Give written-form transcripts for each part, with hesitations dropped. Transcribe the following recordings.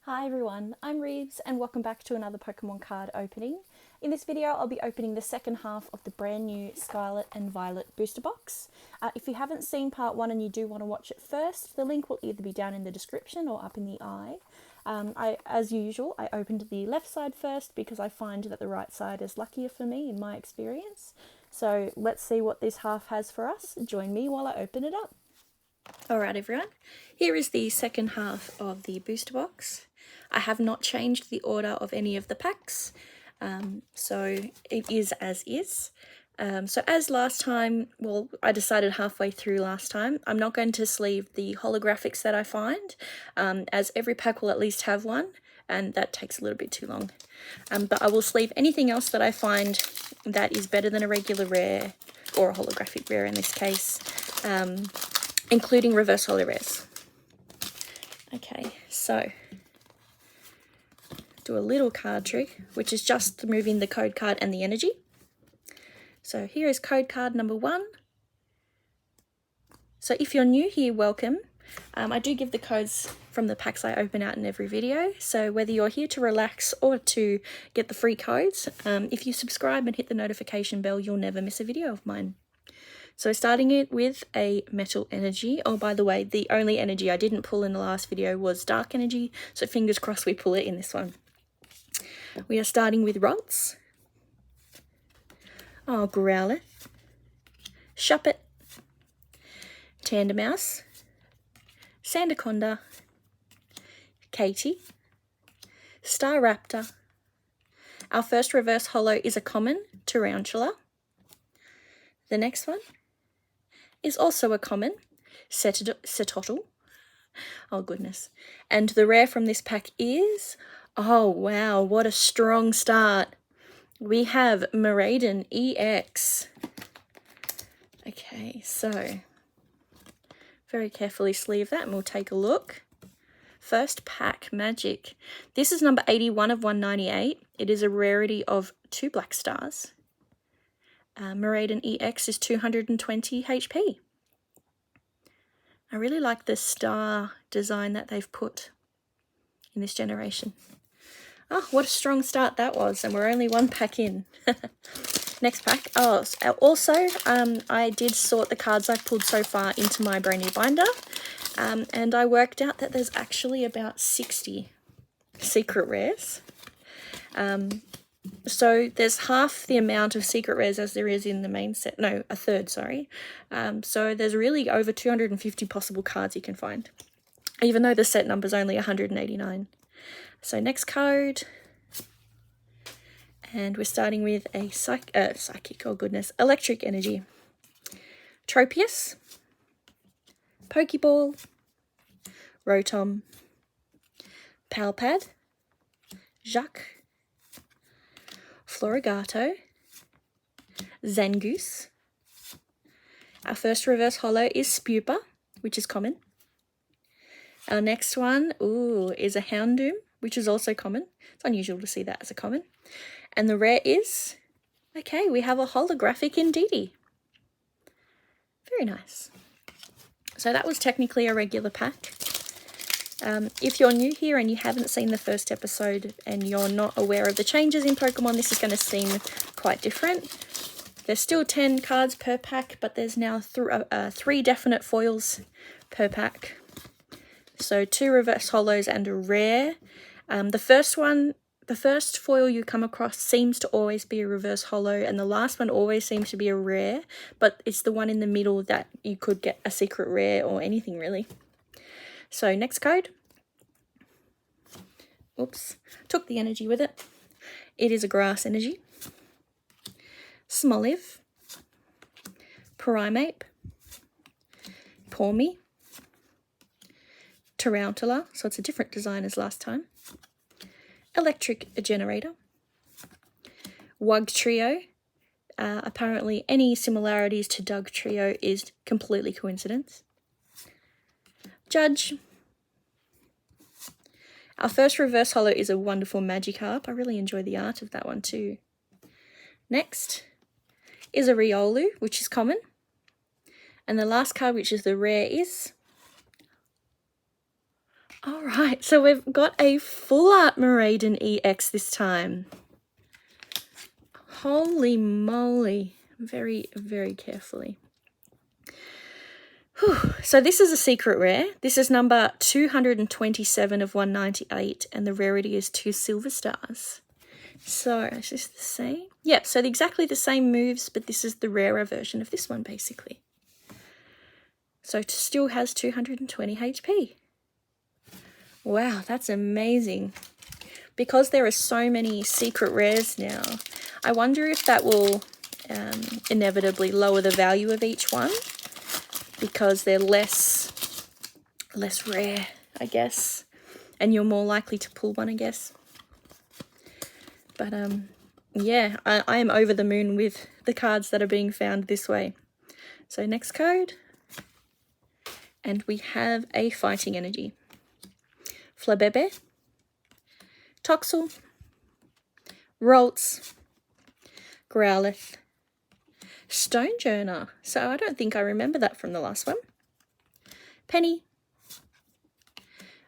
Hi everyone, I'm Reeves and welcome back to another Pokemon card opening. In this video I'll be opening the second half of the brand new Scarlet and Violet booster box. If you haven't seen part 1 and you do want to watch it first, the link will either be down in the description or up in the eye. As usual, I opened the left side first because I find that the right side is luckier for me in my experience. So let's see what this half has for us. Join me while I open it up. Alright everyone, here is the second half of the booster box. I have not changed the order of any of the packs, so it is as is. So as last time, well, I decided halfway through last time, I'm not going to sleeve the holographics that I find, as every pack will at least have one, and that takes a little bit too long. But I will sleeve anything else that I find that is better than a regular rare, or a holographic rare in this case, including reverse holo rares. Okay, so do a little card trick, which is just removing the code card and the energy. So here is code card number 1. So if you're new here, welcome. I do give the codes from the packs I open out in every video, so whether you're here to relax or to get the free codes, if you subscribe and hit the notification bell, you'll never miss a video of mine. So starting it with a metal energy. Oh, by the way, the only energy I didn't pull in the last video was dark energy, so fingers crossed we pull it in this one. We are starting with Ralts. Oh, Growlithe. Shuppet. Tandemaus. Sandaconda. Katie. Staraptor. Our first reverse holo is a common, Tarantula. The next one is also a common, Setotl. Oh goodness. And the rare from this pack is, oh wow, what a strong start. We have Miraidon EX. Okay, so very carefully sleeve that and we'll take a look. First pack, Magic. This is number 81 of 198. It is a rarity of 2 black stars. Miraidon EX is 220 HP. I really like the star design that they've put in this generation. Oh, what a strong start that was, and we're only 1 pack in. Next pack. Oh, also, I did sort the cards I've pulled so far into my brand new binder, and I worked out that there's actually about 60 secret rares. So there's half the amount of secret rares as there is in the main set. No, a third, sorry. So there's really over 250 possible cards you can find, even though the set number's only 189. So next code. And we're starting with a psychic, oh goodness, electric energy. Tropius. Pokeball. Rotom. Palpad. Jacques. Florigato, Zangoose. Our first reverse holo is Spupa, which is common. Our next one, is a Houndoom, which is also common. It's unusual to see that as a common. And the rare is, okay, we have a holographic Indeedee. Very nice. So that was technically a regular pack. If you're new here and you haven't seen the first episode and you're not aware of the changes in Pokemon, this is going to seem quite different. There's still 10 cards per pack, but there's now 3 definite foils per pack. So 2 reverse holos and a rare. The first foil you come across seems to always be a reverse holo, and the last one always seems to be a rare, but it's the one in the middle that you could get a secret rare or anything really. So next code. Oops, took the energy with it. It is a grass energy. Smoliv. Primeape. Pawmi. Tarantula, so it's a different design as last time. Electric generator. Wugtrio. Apparently any similarities to Dugtrio is completely coincidence. Judge. Our first reverse holo is a wonderful Magikarp. I really enjoy the art of that one too. Next is a Riolu, which is common. And the last card, which is the rare, is All right, so we've got a full art Miraidon EX this time. Holy moly. Very, very carefully. Whew. So this is a secret rare. This is number 227 of 198, and the rarity is 2 silver stars. So is this the same? Yep, so exactly the same moves, but this is the rarer version of this one, basically. So it still has 220 HP. Wow, that's amazing. Because there are so many secret rares now, I wonder if that will inevitably lower the value of each one, because they're less rare, I guess, and you're more likely to pull one, I guess. But yeah, I am over the moon with the cards that are being found this way. So next code, and we have a Fighting Energy, Flabebe, Toxel, Ralts, Growlithe, Stonejourner. So I don't think I remember that from the last one. Penny,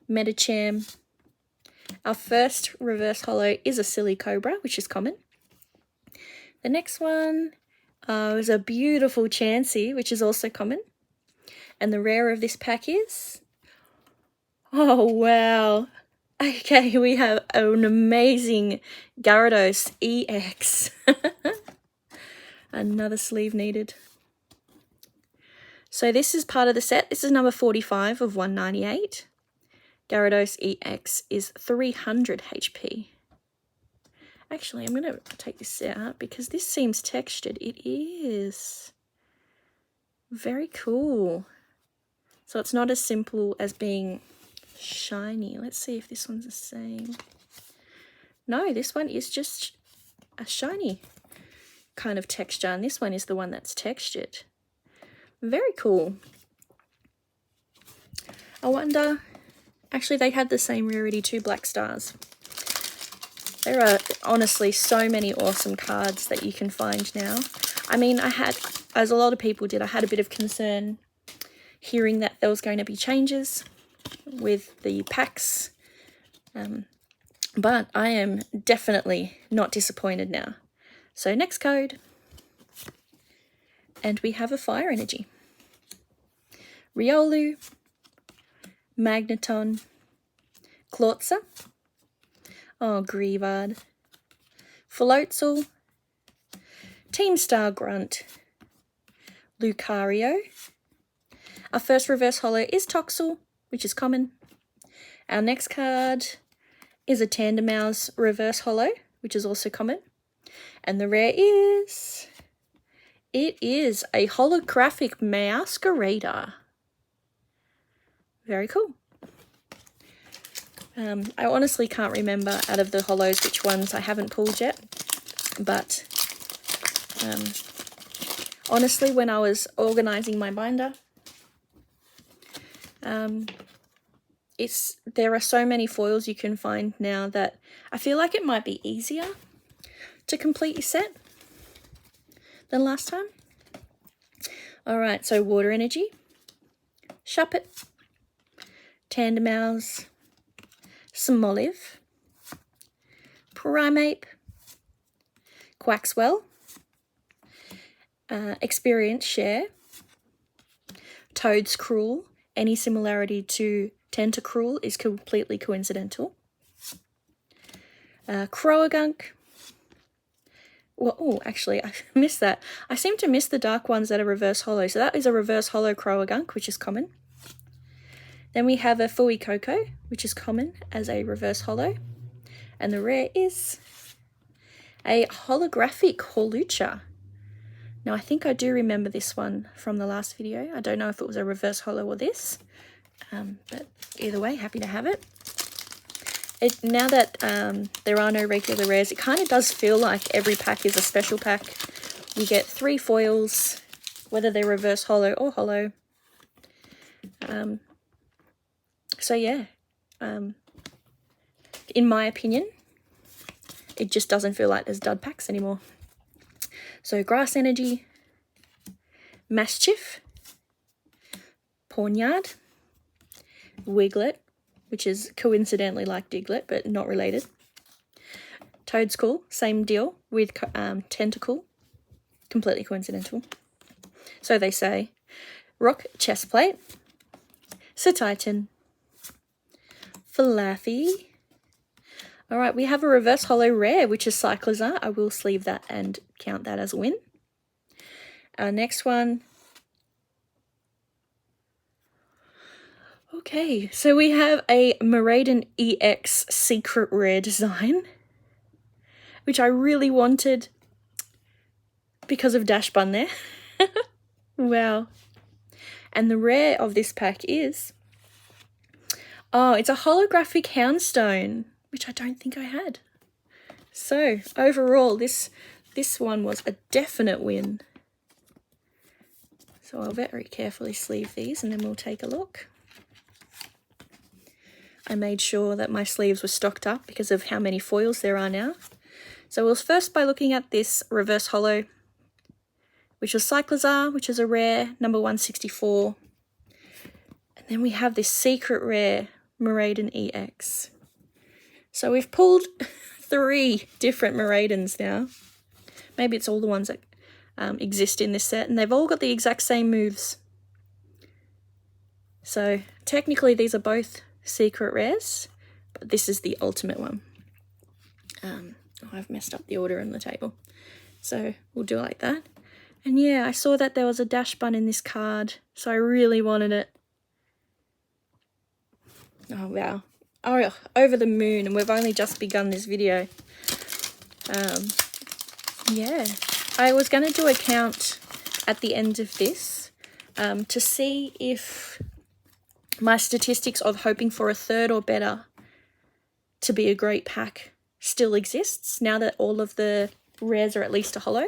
Medicham. Our first reverse holo is a Silly Cobra, which is common. The next one is a beautiful Chansey, which is also common. And the rare of this pack is... oh, wow. Okay, we have an amazing Gyarados EX. Another sleeve needed. So this is part of the set. This is number 45 of 198. Gyarados EX is 300 HP. Actually, I'm going to take this out because this seems textured. It is. Very cool. So it's not as simple as being shiny. Let's see if this one's the same. No, this one is just a shiny kind of texture, and this one is the one that's textured. Very cool. I wonder... actually, they had the same rarity, 2 black stars. There are honestly so many awesome cards that you can find now. I mean, I had, as a lot of people did, I had a bit of concern hearing that there was going to be changes with the packs. But I am definitely not disappointed now. So next code. And we have a Fire Energy. Riolu, Magneton, Clawitzer, oh, Greavard, Floatzel, Team Star Grunt, Lucario. Our first reverse holo is Toxel, which is common. Our next card is a Tandemaus reverse holo, which is also common. And the rare is... it is a holographic Masquerader. Very cool. I honestly can't remember out of the holos which ones I haven't pulled yet. But honestly, when I was organising my binder, there are so many foils you can find now that I feel like it might be easier to complete your set than last time. Alright, so Water Energy, Shuppet, Tandemaus, Smoliv, Primeape, Quaxwell, Experience Share, Toadscruel. Any similarity to Tentacruel is completely coincidental. Croagunk. Well, oh, actually, I missed that. I seem to miss the dark ones that are reverse holo. So that is a reverse holo Croagunk, which is common. Then we have a Fuecoco, which is common as a reverse holo. And the rare is a holographic Hawlucha. Now, I think I do remember this one from the last video. I don't know if it was a reverse holo or this. But either way, happy to have it. Now that there are no regular rares, it kind of does feel like every pack is a special pack. You get 3 foils, whether they're reverse holo or holo. So yeah, in my opinion, it just doesn't feel like there's dud packs anymore. So Grass Energy, Maschiff, Pawniard, Wiglet, which is coincidentally like Diglett, but not related. Toadskull, same deal with Tentacle, completely coincidental. So they say. Rock Chestplate, Satitan, Falathi. Alright, we have a reverse holo rare, which is Cyclizar. I will sleeve that and count that as a win. Our next one. Okay, so we have a Miraidon EX secret rare design, which I really wanted because of Dash Bun there. Wow. And the rare of this pack is, oh, it's a holographic Houndstone, which I don't think I had. So overall, this one was a definite win. So I'll very carefully sleeve these and then we'll take a look. I made sure that my sleeves were stocked up because of how many foils there are now. So we'll first by looking at this reverse holo, which was Cyclizar, which is a rare, number 164. And then we have this secret rare, Miraidon EX. So we've pulled 3 different Miraidons now. Maybe it's all the ones that exist in this set, and they've all got the exact same moves. So technically these are both secret rares, but this is the ultimate one. I've messed up the order on the table, so we'll do it like that. And yeah, I saw that there was a Dash Bun in this card, so I really wanted it. Oh wow. Oh, over the moon, and we've only just begun this video. Yeah, I was going to do a count at the end of this to see if my statistics of hoping for a third or better to be a great pack still exists now that all of the rares are at least a holo.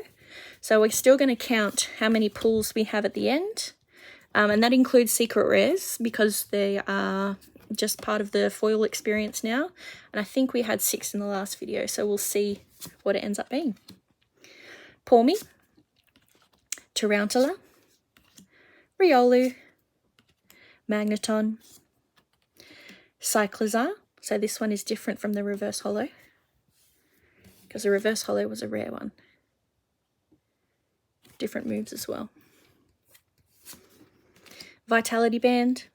So we're still going to count how many pulls we have at the end, and that includes secret rares because they are just part of the foil experience now, and I think we had 6 in the last video, so we'll see what it ends up being. Pawmi, Tarantula, Riolu, Magneton, Cyclizar. So this one is different from the reverse holo because the reverse holo was a rare one. Different moves as well. Vitality Band,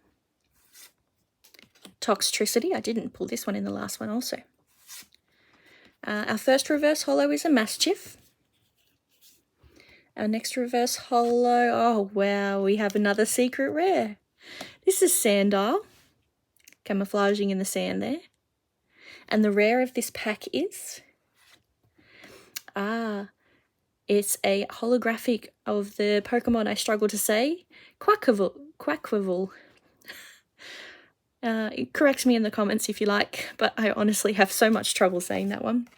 Toxtricity. I didn't pull this one in the last one also. Our first reverse holo is a Maschiff. Our next reverse holo, oh wow, we have another secret rare. This is Sandile, camouflaging in the sand there. And the rare of this pack is, it's a holographic of the Pokemon I struggle to say, Quackquavel. Correct me in the comments if you like, but I honestly have so much trouble saying that one.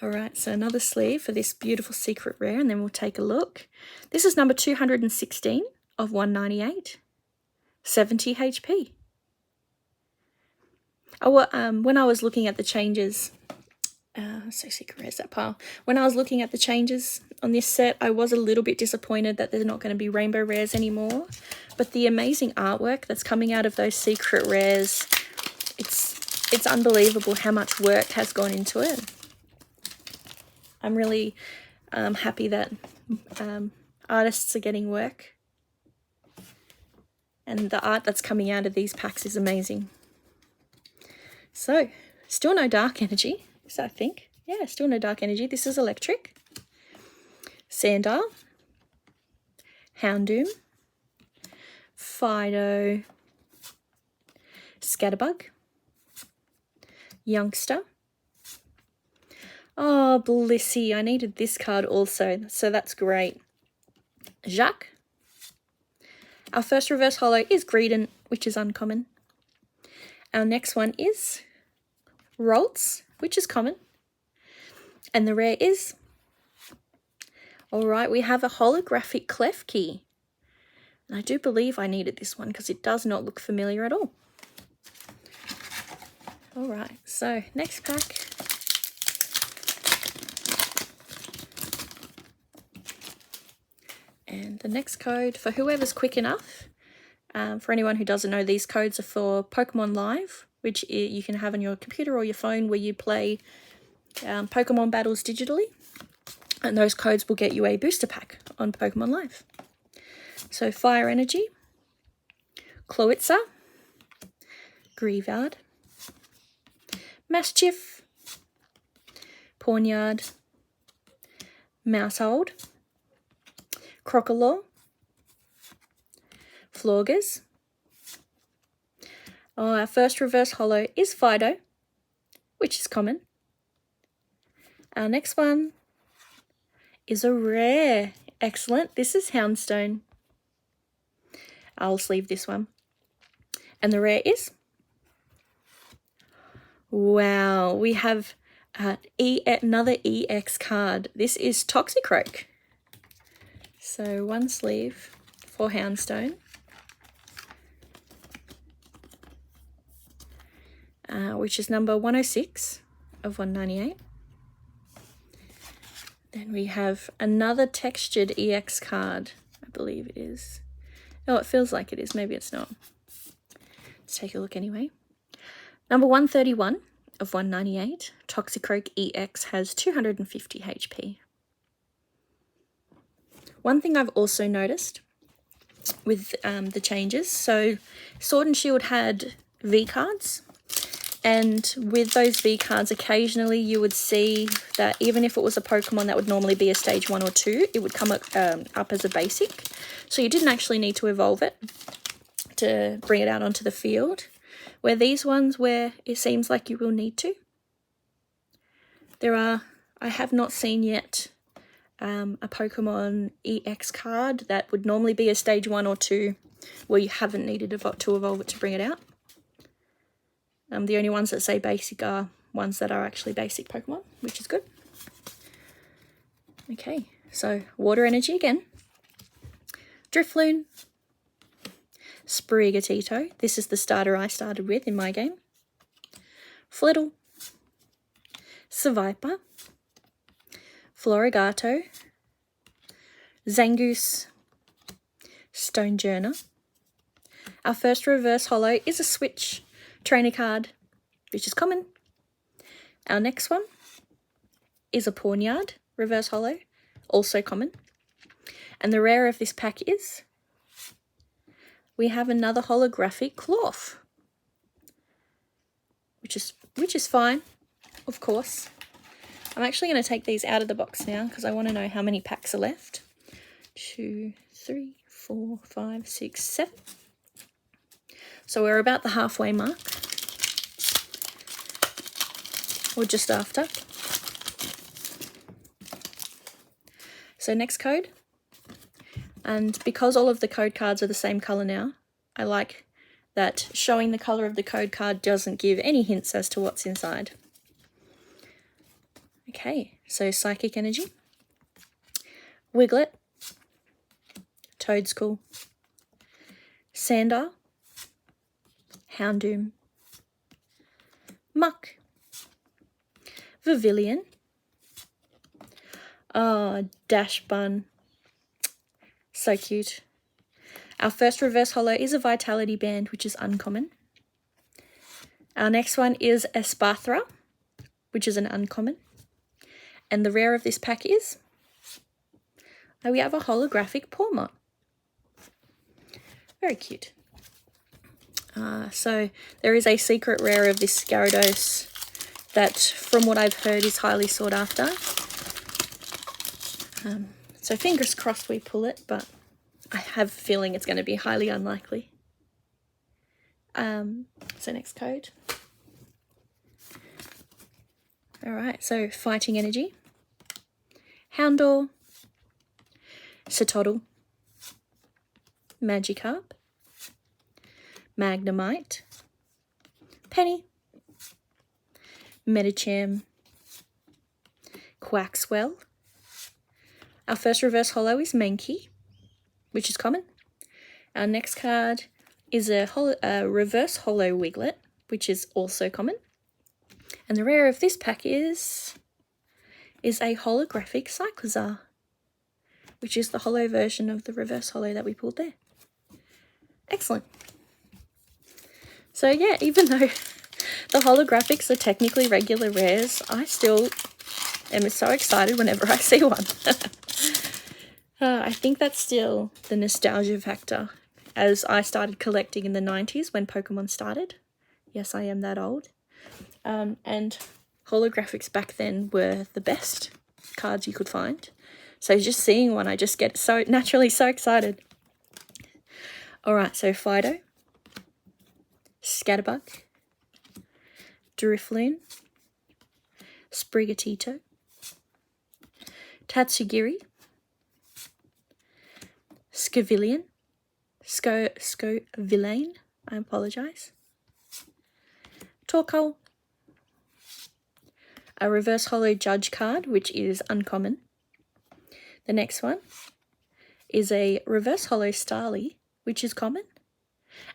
Alright, so another sleeve for this beautiful secret rare, and then we'll take a look. This is number 216 of 198. 70 HP. When I was looking at the changes, so secret rares that pile. When I was looking at the changes on this set, I was a little bit disappointed that there's not going to be rainbow rares anymore. But the amazing artwork that's coming out of those secret rares, it's unbelievable how much work has gone into it. I'm really happy that artists are getting work. And the art that's coming out of these packs is amazing. So, still no dark energy, so I think. Yeah, still no dark energy. This is electric. Sandile. Houndoom. Fido. Scatterbug. Youngster. Oh, Blissey. I needed this card also, so that's great. Jacques. Our first reverse holo is Greedent, which is uncommon. Our next one is Ralts, which is common. And the rare is, alright, we have a holographic Klefki. And I do believe I needed this one because it does not look familiar at all. Alright, so next pack. And the next code, for whoever's quick enough, For anyone who doesn't know, these codes are for Pokemon Live, which you can have on your computer or your phone, where you play Pokemon battles digitally. And those codes will get you a booster pack on Pokemon Live. So Fire Energy, Cloitza, Grievard, Maschiff, Pawniard, Mousehold, Crocolaw, Florges. Oh, our first reverse holo is Fido, which is common. Our next one is a rare. Excellent. This is Houndstone. I'll sleeve this one. And the rare is... Wow, we have another EX card. This is Toxicroak. So one sleeve for Houndstone. Which is number 106 of 198. Then we have another textured EX card. I believe it is. Oh, it feels like it is. Maybe it's not. Let's take a look anyway. Number 131 of 198. Toxicroak EX has 250 HP. One thing I've also noticed with the changes, so Sword and Shield had V cards, and with those V cards, occasionally you would see that even if it was a Pokemon that would normally be a stage 1 or 2, it would come up as a basic. So you didn't actually need to evolve it to bring it out onto the field. Where these ones, where it seems like you will need to. I have not seen yet a Pokemon EX card that would normally be a stage 1 or 2 where you haven't needed to evolve it to bring it out. The only ones that say basic are ones that are actually basic Pokemon, which is good. Okay, so Water Energy again. Drifloon. Sprigatito. This is the starter I started with in my game. Flittle. Seviper. Florigato. Zangoose. Stonejourner. Our first reverse holo is a Switch trainer card, which is common. Our next one is a Pawniard reverse holo, also common. And the rare of this pack is we have another holographic Cloth, which is fine, of course. I'm actually going to take these out of the box now because I want to know how many packs are left. 2, 3, 4, 5, 6, 7. So we're about the halfway mark, or just after. So next code, and because all of the code cards are the same colour now, I like that showing the colour of the code card doesn't give any hints as to what's inside. Okay, so Psychic Energy, Wiglet, Toedscool, Sandar, Houndoom, Muck, Vivillon, Dash Bun, so cute. Our first reverse holo is a Vitality Band, which is uncommon. Our next one is Espathra, which is an uncommon. And the rare of this pack is we have a holographic Pawmot. Very cute. So there is a secret rare of this Gyarados that, from what I've heard, is highly sought after. So fingers crossed we pull it, but I have a feeling it's going to be highly unlikely. So next code. Alright, so Fighting Energy, Houndour, Satoddle, Magikarp, Magnemite, Penny, Medicham, Quaxwell. Our first reverse holo is Mankey, which is common. Our next card is a reverse holo Wiglet, which is also common. And the rare of this pack is a holographic Cyclizar, which is the holo version of the reverse holo that we pulled there. Excellent. So yeah, even though the holographics are technically regular rares, I still am so excited whenever I see one. I think that's still the nostalgia factor, as I started collecting in the 90s when Pokemon started. Yes, I am that old. And holographics back then were the best cards you could find. So just seeing one, I just get so naturally so excited. Alright, so Fido, Scatterbug, Drifloon, Sprigatito, Tatsugiri, Scovillain, Scovillain, I apologise, Torkoal, a reverse holo judge card, which is uncommon. The next one is a reverse holo Starly, which is common.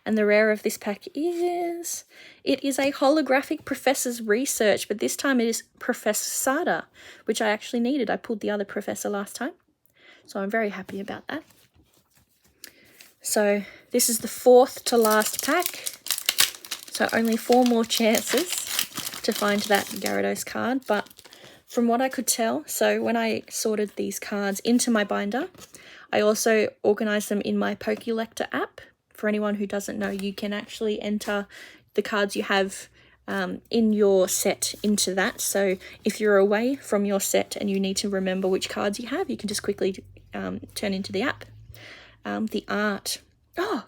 And the rare of this pack is, it is a holographic Professor's Research, but this time it is Professor Sada, which I actually needed. I pulled the other Professor last time, so I'm very happy about that. So this is the 4th to last pack, so only 4 more chances to find that Gyarados card. But from what I could tell, so when I sorted these cards into my binder, I also organised them in my Pokélector app. For anyone who doesn't know, you can actually enter the cards you have in your set into that. So if you're away from your set and you need to remember which cards you have, you can just quickly turn into the app. The art. Oh,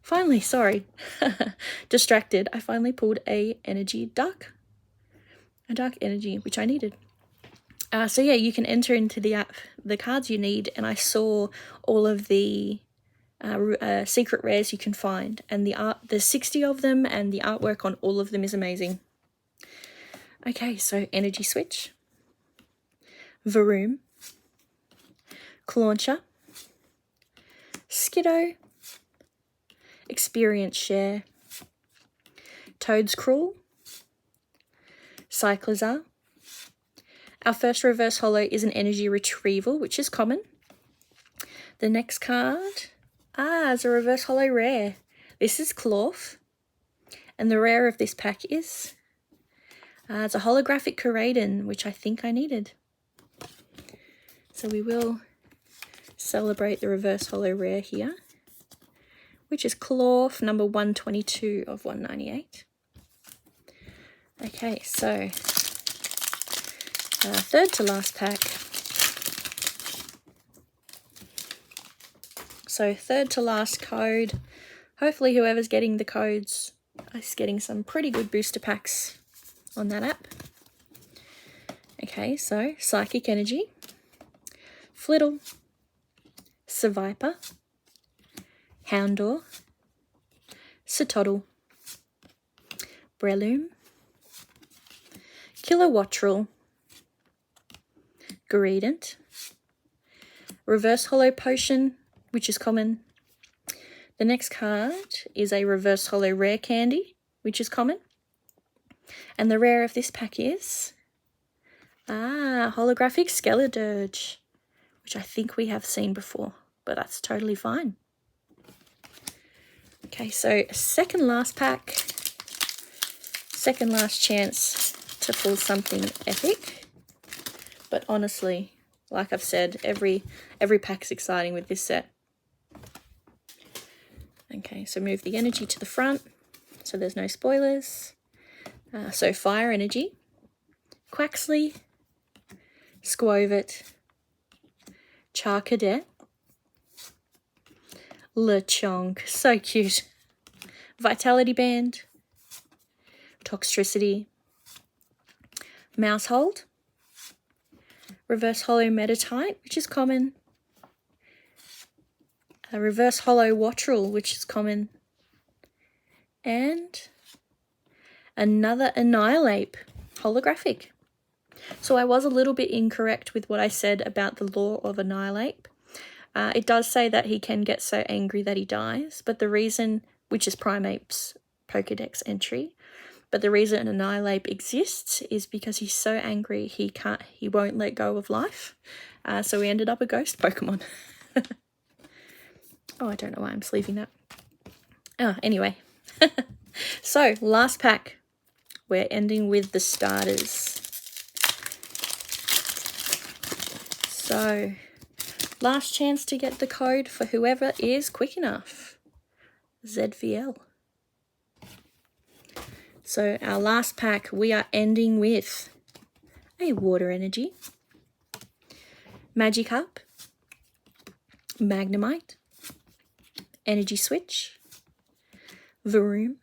finally, sorry. Distracted. I finally pulled a dark energy, which I needed. So yeah, you can enter into the app the cards you need, and I saw all of the secret rares you can find, and there's 60 of them, and the artwork on all of them is amazing. Okay, so Energy Switch, Varoom, Clauncher, Skiddo, Experience Share, Toadscruel, Cyclizar. Our first reverse holo is an Energy Retrieval, which is common. The next card, is a reverse holo rare. This is Clorf, and the rare of this pack is, it's a holographic Koraidon, which I think I needed. So we will celebrate the reverse holo rare here, which is Clorf, number 122 of 198. Okay, so 3rd to last pack. So 3rd to last code. Hopefully whoever's getting the codes is getting some pretty good booster packs on that app. Okay, so Psychic Energy, Flittle, Seviper, Houndour, Satoddle, Breloom, Kilowattrel, Greedent, Reverse Holo Potion, which is common. The next card is a reverse holo rare candy, which is common. And the rare of this pack is holographic Skeledirge, which I think we have seen before, but that's totally fine. Okay, so second last pack, second last chance to pull something epic. But honestly, like I've said, every pack's exciting with this set. Okay, so move the energy to the front so there's no spoilers. So Fire Energy, Quaxley, Squovit, Charcadet, Lechonk, so cute, Vitality Band, Toxtricity, Mousehold, Reverse Holo Metatite, which is common, a Reverse Holo Wattrel, which is common, and another Annihilate holographic. So I was a little bit incorrect with what I said about the lore of Annihilate. It does say that he can get so angry that he dies, but the reason, which is Primape's Pokedex entry, but the reason Annihilate exists is because he's so angry he won't let go of life. So we ended up a ghost Pokemon. Oh, I don't know why I'm sleeving that. Anyway. So, last pack. We're ending with the starters. So, last chance to get the code for whoever is quick enough. ZVL. So, our last pack, we are ending with a Water Energy, Magikarp, Magnemite, Energy Switch, Varoom,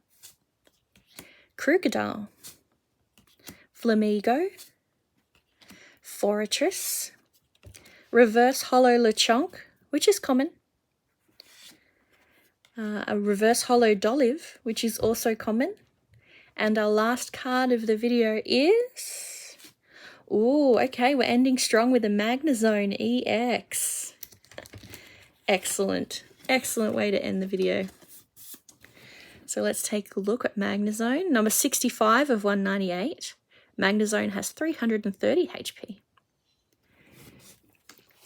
Krookodile, Flamigo, Forretress, Reverse Holo Lechonk, which is common, a Reverse Holo Dolive, which is also common, and our last card of the video is... Ooh, okay, we're ending strong with a Magnezone EX. Excellent. Excellent way to end the video. So let's take a look at Magnezone. Number 65 of 198. Magnezone has 330 HP.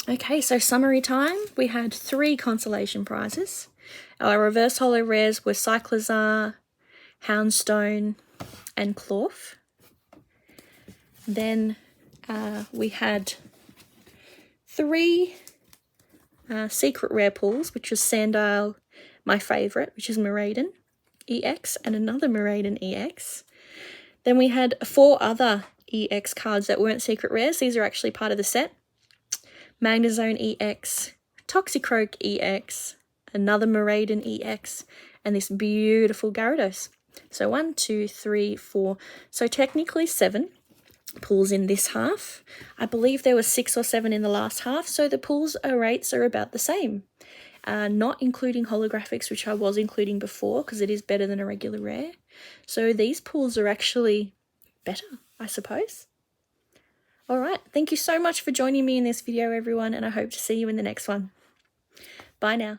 Okay, so summary time. We had 3 consolation prizes. Our reverse holo rares were Cyclizar, Houndstone, and Clorf. Then we had 3 secret rare pulls, which was Sandile, my favourite, which is Miraidon EX, and another Miraidon EX. Then we had 4 other EX cards that weren't secret rares. These are actually part of the set. Magnezone EX, Toxicroak EX, another Miraidon EX, and this beautiful Gyarados. So 1, 2, 3, 4. So technically 7 pulls in this half. I believe there were 6 or 7 in the last half, so the pulls rates are about the same. Not including holographics, which I was including before because it is better than a regular rare. So these pulls are actually better, I suppose. Alright, thank you so much for joining me in this video, everyone, and I hope to see you in the next one. Bye now.